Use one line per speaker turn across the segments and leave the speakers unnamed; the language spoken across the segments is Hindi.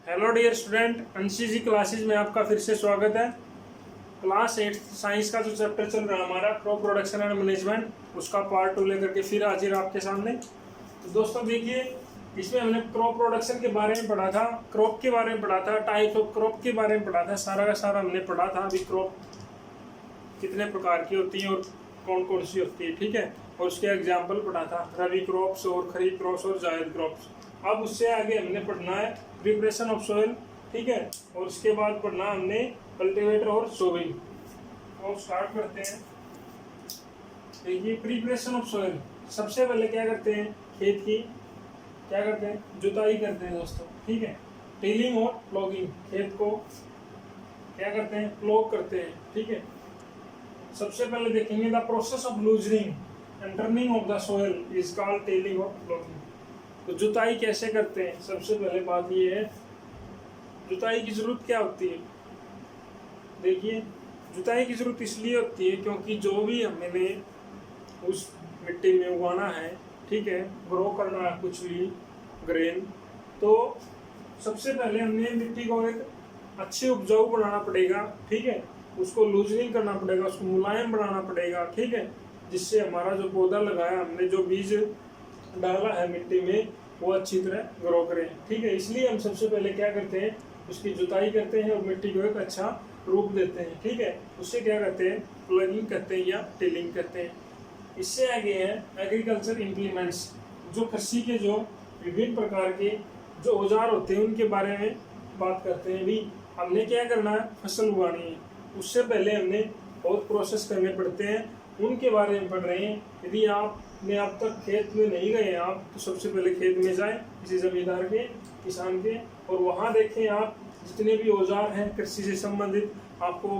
हेलो डियर स्टूडेंट, अंशी जी क्लासेज में आपका फिर से स्वागत है। क्लास 8 साइंस का जो चैप्टर चल रहा है हमारा क्रॉप प्रोडक्शन एंड मैनेजमेंट, उसका पार्ट 2 लेकर के फिर हाजिर आपके सामने। तो दोस्तों देखिए, इसमें हमने क्रॉप प्रोडक्शन के बारे में पढ़ा था, क्रॉप के बारे में पढ़ा था, टाइप ऑफ क्रॉप के बारे में पढ़ा था, सारा का सारा हमने पढ़ा था। अभी क्रॉप कितने प्रकार की होती हैं और कौन कौन सी होती है, ठीक है, और उसके एग्जाम्पल पढ़ा था, रबी क्रॉप्स और खरीफ क्रॉप्स और जायद क्रॉप्स। अब उससे आगे हमने पढ़ना है प्रिपरेशन ऑफ सोइल, ठीक है, और उसके बाद पढ़ना हमने कल्टीवेटर और सोविंग। तो स्टार्ट करते हैं। देखिए, प्रिपरेशन ऑफ सोइल, सबसे पहले क्या करते हैं, खेत की क्या करते हैं, जुताई करते हैं दोस्तों, ठीक है। टिलिंग और प्लॉगिंग, खेत को क्या करते हैं, प्लॉग करते हैं, ठीक है। सबसे पहले देखेंगे the process of loosening and turning of the soil is called tilling और प्लॉगिंग। तो जुताई कैसे करते हैं, सबसे पहले बात ये है, जुताई की जरूरत क्या होती है। देखिए, जुताई की जरूरत इसलिए होती है क्योंकि जो भी हमने उस मिट्टी में उगाना है, ठीक है, ग्रो करना है कुछ भी ग्रेन, तो सबसे पहले हमने मिट्टी को एक अच्छी उपजाऊ बनाना पड़ेगा, ठीक है। उसको लूजनिंग करना पड़ेगा, उसको मुलायम बनाना पड़ेगा, ठीक है, जिससे हमारा जो पौधा लगाया हमने, जो बीज डाला है मिट्टी में, वो अच्छी तरह ग्रो करें, ठीक है। इसलिए हम सबसे पहले क्या करते हैं, उसकी जुताई करते हैं और मिट्टी को एक अच्छा रूप देते हैं, ठीक है। उससे क्या करते हैं, प्लगिंग करते हैं या टिलिंग करते हैं। इससे आगे है एग्रीकल्चर इम्प्लीमेंट्स, जो कृषि के जो विभिन्न प्रकार के जो औजार होते हैं उनके बारे में बात करते हैं। भी हमने क्या करना है, फसल उगानी है, उससे पहले हमने बहुत प्रोसेस करने पड़ते हैं, उनके बारे में पढ़ रहे हैं। यदि आपने अब तक खेत में नहीं गए हैं आप, तो सबसे पहले खेत में जाएं किसी जमींदार के, किसान के, और वहाँ देखें आप जितने भी औजार हैं कृषि से संबंधित, आपको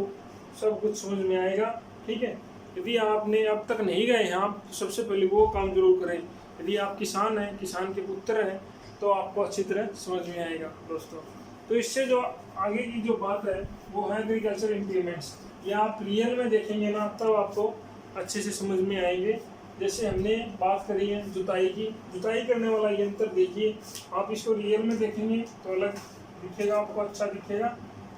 सब कुछ समझ में आएगा, ठीक है। यदि आपने अब तक नहीं गए हैं आप, तो सबसे पहले वो काम जरूर करें। यदि आप किसान हैं, किसान के पुत्र हैं, तो आपको अच्छी तरह समझ में आएगा दोस्तों। तो इससे जो आगे की जो बात है वो है एग्रीकल्चर इम्प्लीमेंट्स। ये आप रियल में देखेंगे ना, तब आपको अच्छे से समझ में आएंगे। जैसे हमने बात करी है जुताई की, जुताई करने वाला यंत्र देखिए, आप इसको रियल में देखेंगे तो अलग दिखेगा, आपको अच्छा दिखेगा,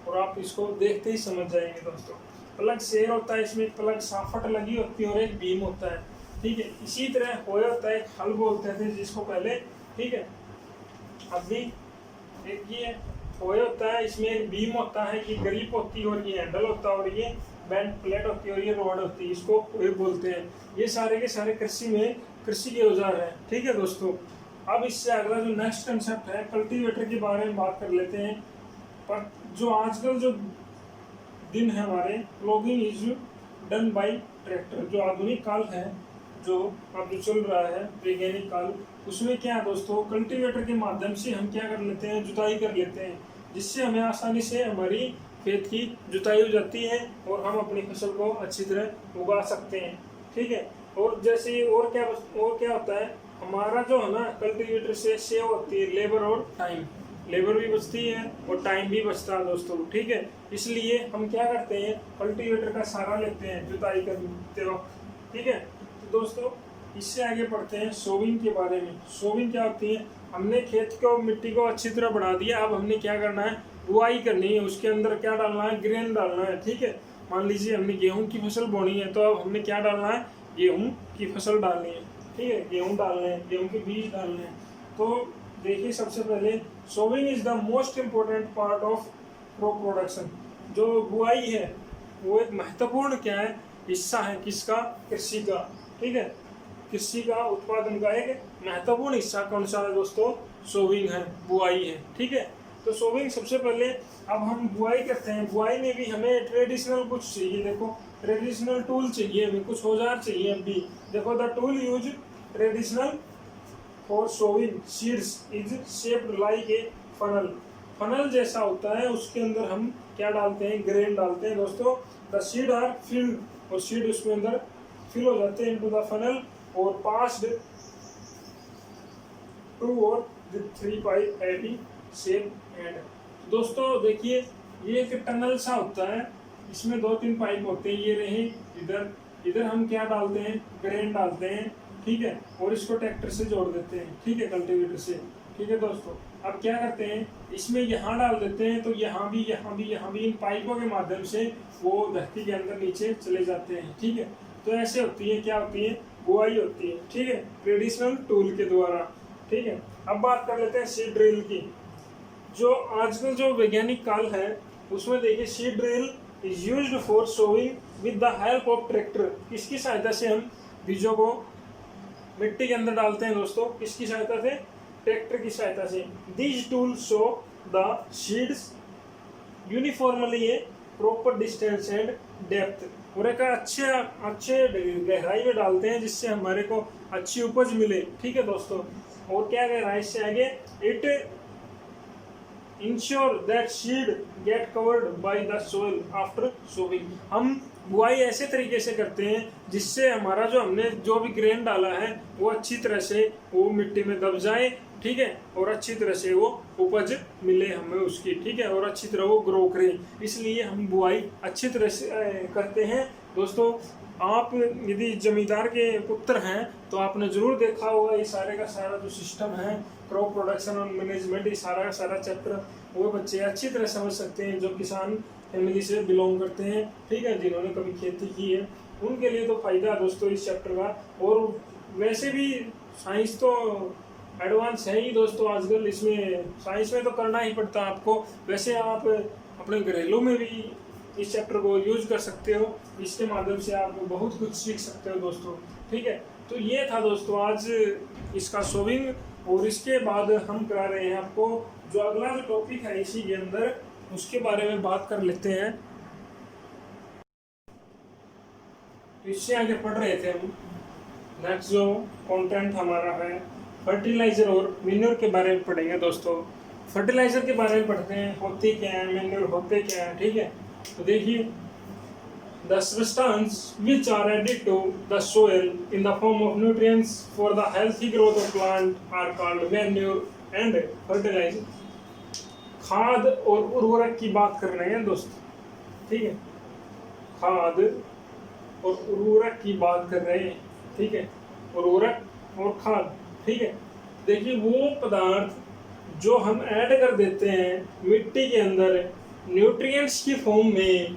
और आप इसको देखते ही समझ जाएंगे दोस्तों। प्लग शेर होता है, इसमें प्लग साफट लगी होती है और एक बीम होता है, ठीक है। इसी तरह होया होता है, एक हल बोलते थे जिसको पहले, ठीक है। अभी एक ये होया होता है, इसमें एक बीम होता है, ये ग्रिप होती है और ये हैंडल होता है और ये बैंड प्लेट होती है और ये रॉड होती है, इसको वे बोलते हैं। ये सारे के सारे कृषि में कृषि के औजार हैं, ठीक है दोस्तों। अब इससे अगला जो नेक्स्ट कंसेप्ट है, कल्टीवेटर के बारे में बात कर लेते हैं। पर जो आजकल जो दिन है हमारे, plogging is done by tractor. जो आधुनिक काल है, जो अब जो चल रहा है वैज्ञानिक काल, उसमें क्या है दोस्तों, कल्टीवेटर के माध्यम से हम क्या कर लेते हैं, जुताई कर लेते हैं, जिससे हमें आसानी से हमारी खेत की जुताई हो जाती है और हम अपनी फसल को अच्छी तरह उगा सकते हैं, ठीक है। और जैसे और क्या होता है, हमारा जो है ना, कल्टीवेटर से सेव होती है लेबर और टाइम, लेबर भी बचती है और टाइम भी बचता है दोस्तों, ठीक है। इसलिए हम क्या करते हैं, कल्टीवेटर का सहारा लेते हैं जुताई करते वक्त, ठीक है। तो दोस्तों इससे आगे पढ़ते हैं सोविंग के बारे में। सोविंग क्या होती है, हमने खेत को, मिट्टी को अच्छी तरह बना दिया, अब हमने क्या करना है, बुआई करनी है, उसके अंदर क्या डालना है, ग्रेन डालना है, ठीक है। मान लीजिए हमने गेहूं की फसल बोनी है, तो अब हमने क्या डालना है, गेहूं की फसल डालनी है, ठीक है, गेहूं डालने हैं, गेहूं के बीज डालने हैं। तो देखिए, सबसे पहले sowing is the most important part of crop production. जो बुआई है वो एक महत्वपूर्ण क्या है, हिस्सा है, किसका, कृषि का, ठीक है। कृषि का उत्पादन का एक महत्वपूर्ण हिस्सा कौन सा है दोस्तों, सोविंग है, बुआई है, ठीक है। तो सोविंग सबसे पहले, अब हम बुआई करते हैं, बुआई में भी हमें ट्रेडिशनल कुछ चाहिए, देखो ट्रेडिशनल टूल चाहिए, हमें कुछ औजार चाहिए। अभी देखो, the tool use traditional for sowing seeds is shaped like a funnel. Funnel जैसा होता है, उसके अंदर हम क्या डालते हैं, ग्रेन डालते हैं दोस्तों। द सीड आर फिल्ड, और सीड उसमें अंदर फिल हो जाते हैं इनटू द फनल और पास्ड टू और 3 पाइप एटी शेप एंड। दोस्तों देखिए, ये एक टनल सा होता है, इसमें 2-3 पाइप होते हैं, ये रहे इधर, इधर हम क्या डालते हैं, ग्रेन डालते हैं, ठीक है, और इसको ट्रैक्टर से जोड़ देते हैं, ठीक है, कल्टीवेटर से। ठीक है दोस्तों, अब क्या करते हैं, इसमें यहाँ डाल देते हैं, तो यहाँ भी इन पाइपों के माध्यम से वो धरती के अंदर नीचे चले जाते हैं। ठीक है, तो ऐसे होती है, क्या होती है, बुआई होती है। ठीक है, ट्रेडिशनल टूल के द्वारा। ठीक है, अब बात कर लेते हैं सीड ड्रिल की। जो आजकल जो वैज्ञानिक काल है उसमें देखिए, seed drill is used for sowing with the help of tractor. किसकी सहायता से हम बीजों को मिट्टी के अंदर डालते हैं दोस्तों, किसकी सहायता से, ट्रैक्टर की सहायता से। This tool show the seeds uniformly A proper distance and depth, और एक अच्छे गहराई में डालते हैं जिससे हमारे को अच्छी उपज मिले। ठीक है दोस्तों, और क्या गहराई से आगे, it ensure that seed get covered by the soil after sowing. हम बुआई ऐसे तरीके से करते हैं जिससे हमारा जो हमने जो भी ग्रेन डाला है वो अच्छी तरह से वो मिट्टी में दब जाए। ठीक है, और अच्छी तरह से वो उपज मिले हमें उसकी। ठीक है, और अच्छी तरह वो ग्रो करे, इसलिए हम बुआई अच्छी तरह से करते हैं। दोस्तों, आप यदि जमींदार के पुत्र हैं तो आपने जरूर देखा होगा ये सारे का सारा जो सिस्टम है, क्रॉप प्रोडक्शन और मैनेजमेंट, ये सारा का सारा चैप्टर वो बच्चे अच्छी तरह समझ सकते हैं जो किसान फैमिली से बिलोंग करते हैं। ठीक है, जिन्होंने कभी खेती की है उनके लिए तो फायदा है दोस्तों इस चैप्टर का। और वैसे भी साइंस तो एडवांस है ही दोस्तों आजकल, इसमें साइंस में तो करना ही पड़ता है आपको। वैसे आप अपने घरेलू में भी इस चैप्टर को यूज कर सकते हो, इसके माध्यम से आप बहुत कुछ सीख सकते हो दोस्तों। ठीक है, तो ये था दोस्तों आज इसका सोविंग, और इसके बाद हम करा रहे हैं आपको जो अगला जो टॉपिक है इसी के अंदर, उसके बारे में बात कर लेते हैं। तो इससे आगे पढ़ रहे थे हम, नेक्स्ट जो कंटेंट हमारा है फर्टिलाइजर और मैन्योर के बारे में पढ़ेंगे दोस्तों। फर्टिलाइजर के बारे में पढ़ते हैं, होते क्या है, मैन्योर होते क्या है। ठीक है, तो देखिए, the substance which are added to the soil in the form of nutrients for the healthy growth of plant are called manure and fertilizer। खाद और उर्वरक की बात कर रहे हैं दोस्तों। ठीक है, खाद और उर्वरक की बात कर रहे हैं। ठीक है, उर्वरक और खाद। ठीक है, देखिए वो पदार्थ जो हम ऐड कर देते हैं मिट्टी के अंदर न्यूट्रिएंट्स की फॉर्म में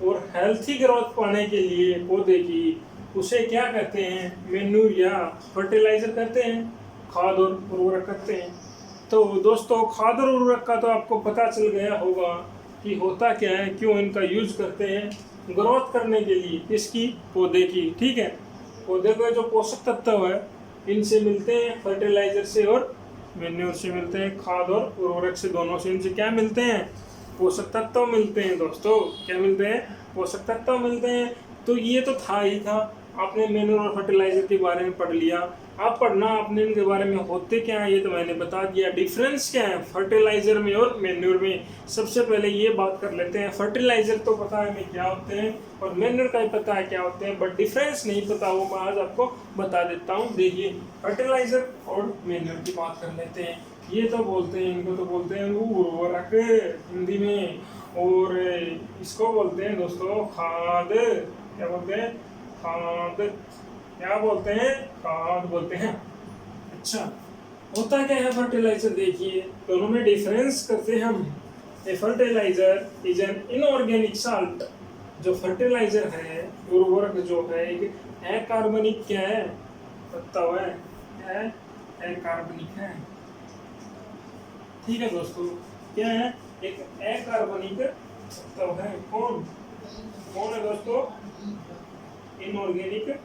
और हेल्थी ग्रोथ पाने के लिए पौधे की, उसे क्या कहते हैं, मैन्यूर या फर्टिलाइजर कहते हैं, खाद और उर्वरक कहते हैं। तो दोस्तों, खाद और उर्वरक का तो आपको पता चल गया होगा कि होता क्या है, क्यों इनका यूज करते हैं, ग्रोथ करने के लिए, किसकी, पौधे की। ठीक है, पौधे को जो पोषक तत्व है इनसे मिलते हैं, फर्टिलाइजर से और मैन्यूर से मिलते हैं, खाद और उर्वरक से, दोनों से इनसे क्या मिलते हैं, पोषक तत्व मिलते हैं दोस्तों। क्या मिलते हैं, पोषक तत्व मिलते हैं। तो ये तो था ही था, आपने मैन्योर और फर्टिलाइजर के बारे में पढ़ लिया। आप पढ़ना आपने इनके बारे में होते क्या है ये तो मैंने बता दिया। डिफरेंस क्या है फर्टिलाइजर में और मैन्योर में, सबसे पहले ये बात कर लेते हैं। फर्टिलाइजर तो पता है हमें क्या होते हैं और मैन्योर का ही पता है क्या होते हैं, बट डिफरेंस नहीं पता, वो मैं आज आपको बता देता हूँ। देखिए, फर्टिलाइजर और मैन्योर की बात कर लेते हैं। ये तो बोलते हैं, इनको तो बोलते हैं उर्वरक हिंदी में, और इसको बोलते हैं दोस्तों खाद। क्या बोलते हैं, खाद। क्या बोलते हैं, खाद बोलते हैं। अच्छा, होता क्या है फर्टिलाइजर, देखिए दोनों में डिफरेंस करते हैं हम। A fertilizer is an inorganic salt. जो फर्टिलाइजर है, उर्वरक जो है, एक अकार्बनिक क्या है तत्व है, अकार्बनिक है। ठीक है दोस्तों, क्या है, एक अकार्बनिक तत्व है। कौन है दोस्तों, इनऑर्गेनिक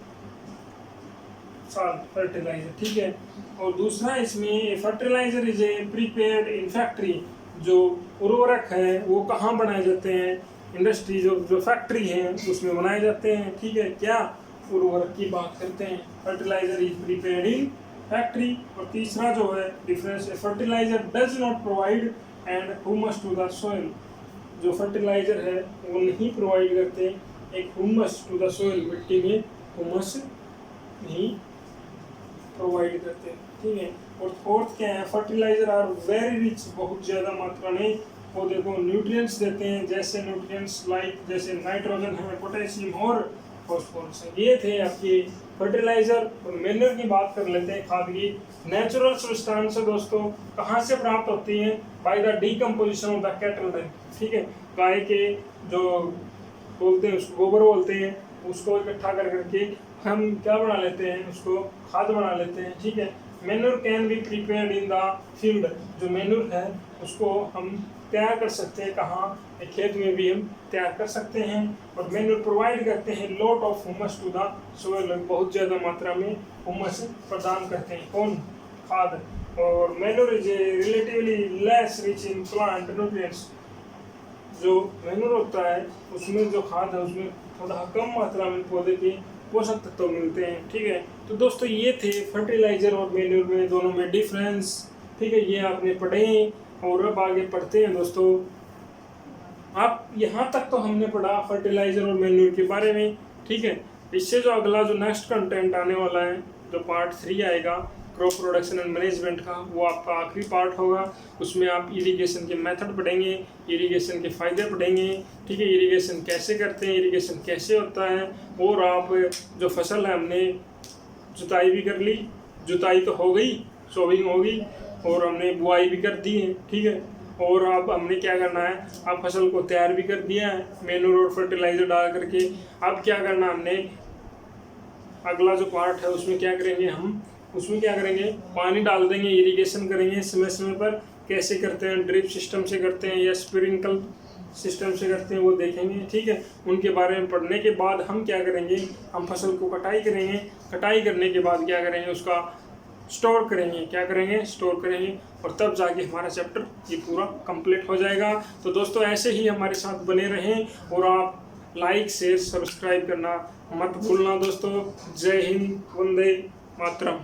साल्ट, फर्टिलाइजर। ठीक है, और दूसरा इसमें fertilizer is a prepared in factory. जो उर्वरक है वो कहाँ बनाए जाते हैं, इंडस्ट्री, जो फैक्ट्री है उसमें बनाए जाते हैं। ठीक है, क्या, उर्वरक की बात करते हैं। Fertilizer is prepared in factory. और तीसरा जो है difference, fertilizer does not provide and humus to the soil. जो फर्टिलाइजर है वो नहीं प्रोवाइड करते एक ह्यूमस टू द सॉइल, मिट्टी में ह्यूमस नहीं प्रोवाइड करते। ठीक है, और फोर्थ क्या है, फर्टिलाइजर आर वेरी रिच, बहुत ज़्यादा मात्रा में पौधे को न्यूट्रिएंट्स देते हैं। जैसे न्यूट्रिएंट्स लाइक जैसे नाइट्रोजन है, पोटेशियम और फॉस्फोरस। ये थे आपके फर्टिलाइजर और मैन्योर की बात कर लेते हैं। खाद की नेचुरल सब्सटेंस दोस्तों कहाँ से प्राप्त होती हैं? By the decomposition of the cattle. ठीक है, गाय के जो बोलते हैं उसको गोबर बोलते हैं, उसको इकट्ठा कर करके हम क्या बना लेते हैं, उसको खाद बना लेते हैं। ठीक है, manure can be prepared in the field. जो मैन्योर है उसको हम तैयार कर सकते हैं, कहाँ? खेत में भी हम तैयार कर सकते हैं। और मैन्योर प्रोवाइड करते हैं lot of humus to the soil. बहुत ज़्यादा मात्रा में ह्यूमस प्रदान करते हैं कौन? खाद। और manure is relatively less rich in plant nutrients. जो मैन्योर होता है उसमें जो खाद है उसमें थोड़ा कम मात्रा में पौधे के पोषक तत्व मिलते हैं। ठीक है, तो दोस्तों ये थे फर्टिलाइजर और मैन्योर में दोनों में डिफरेंस। ठीक है, ये आपने पढ़े और अब आगे पढ़ते हैं दोस्तों। आप यहाँ तक तो हमने पढ़ा फर्टिलाइजर और मैन्योर के बारे में। ठीक है, इससे जो अगला जो नेक्स्ट कंटेंट आने वाला है, जो पार्ट 3 आएगा क्रॉप प्रोडक्शन एंड मैनेजमेंट का, वो आपका आखिरी पार्ट होगा। उसमें आप इरिगेशन के मेथड पढ़ेंगे, इरिगेशन के फ़ायदे पढ़ेंगे। ठीक है, इरिगेशन कैसे करते हैं, इरिगेशन कैसे होता है, और आप जो फसल है हमने जुताई भी कर ली, जुताई तो हो गई, सोविंग हो गई, और हमने बुआई भी कर दी है। ठीक है, और अब हमने क्या करना है, अब फसल को तैयार भी कर दिया है मैन्योर और फर्टिलाइजर डाल करके। अब क्या करना हमने, अगला जो पार्ट है उसमें क्या करेंगे हम, उसमें क्या करेंगे, पानी डाल देंगे, इरिगेशन करेंगे समय समय पर। कैसे करते हैं, ड्रिप सिस्टम से करते हैं या स्प्रिंकल सिस्टम से करते हैं, वो देखेंगे। ठीक है, उनके बारे में पढ़ने के बाद हम क्या करेंगे, हम फसल को कटाई करेंगे। कटाई करने के बाद क्या करेंगे, उसका स्टोर करेंगे। क्या करेंगे, स्टोर करेंगे, और तब जाके हमारा चैप्टर ये पूरा कंप्लीट हो जाएगा। तो दोस्तों ऐसे ही हमारे साथ बने रहें, और आप लाइक शेयर सब्सक्राइब करना मत भूलना दोस्तों। जय हिंद, वंदे मातरम।